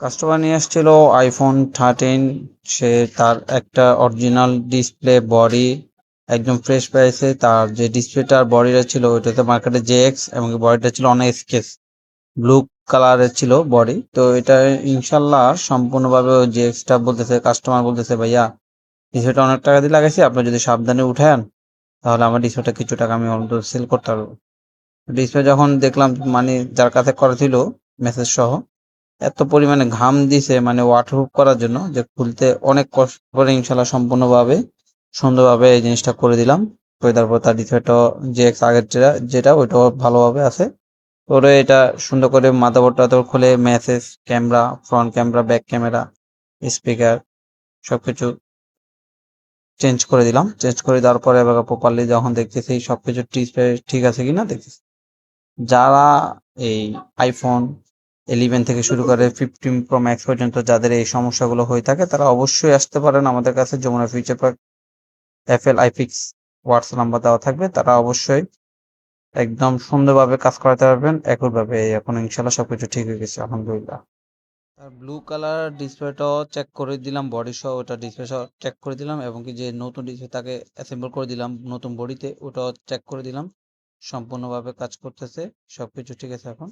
Customer নিয়ে আসছিল iPhone 13। সে তার একটা অরিজিনাল ডিসপ্লে বডি একদম ফ্রেশ পেয়েছে। তার যে ডিসপ্লেটা আর বডিটা ছিল ওইটাতে মার্কেটে জেএক্স এবং বডিটা ছিল অনেক স্কেচ ব্লু কালারের ছিল বডি। তো এটা ইনশাল্লাহ সম্পূর্ণভাবে ওই জেএক্সটা বলতেছে, কাস্টমার বলতেছে ভাইয়া ডিসপ্লেটা অনেক টাকা দিয়ে লাগাইছি, আপনি যদি সাবধানে উঠান তাহলে আমার ডিসপ্লেটা কিছু টাকা আমি অন্তত সেল করতে পারবো। ডিসপ্লে যখন দেখলাম মানে যার কাছে করা ছিল মেসেজ সহ এত পরিমাণে ঘাম দিছে মানে ওয়াটারপ্রুফ করার জন্য যে খুলতে অনেক কষ্ট করে ইনশাল্লাহ সম্পূর্ণভাবে সুন্দরভাবে এই জিনিসটা করে দিলাম। করে তারপর তার ডিসপ্লেটা যে আগের যেটা ওইটাও ভালোভাবে আছে। ওরে এটা সুন্দর করে মাদারবোর্ডটা তো খুলে message camera, front camera, back camera, speaker সবকিছু চেঞ্জ করে দিলাম। চেঞ্জ করে দেওয়ার পরে এবার প্রপারলি যখন দেখতেছি সবকিছু ডিসপ্লে ঠিক আছে কিনা দেখতেছি। যারা এই আইফোন 11 থেকে শুরু করে 15 প্রো ম্যাক্স পর্যন্ত যাদের এই সমস্যাগুলো হয়ে থাকে তারা অবশ্যই আসতে পারেন আমাদের কাছে। Jamuna future park, FL iFix WhatsApp number দেওয়া থাকবে, তারা অবশ্যই একদম সুন্দরভাবে কাজ করাতে পারবেন একইভাবে। এখন ইনশাল্লাহ সবকিছু ঠিক হয়ে গেছে আলহামদুলিল্লাহ। আর ব্লু কালার ডিসপ্লেটাও চেক করে দিলাম, বডি সহ ওটা ডিসপ্লে সহ চেক করে দিলাম এবং কি যে নতুন ডিসপ্লে তাকে অ্যাসেম্বল করে দিলাম নতুন বডিতে, ওটাও চেক করে দিলাম। সম্পূর্ণভাবে কাজ করতেছে, সবকিছু ঠিক আছে এখন।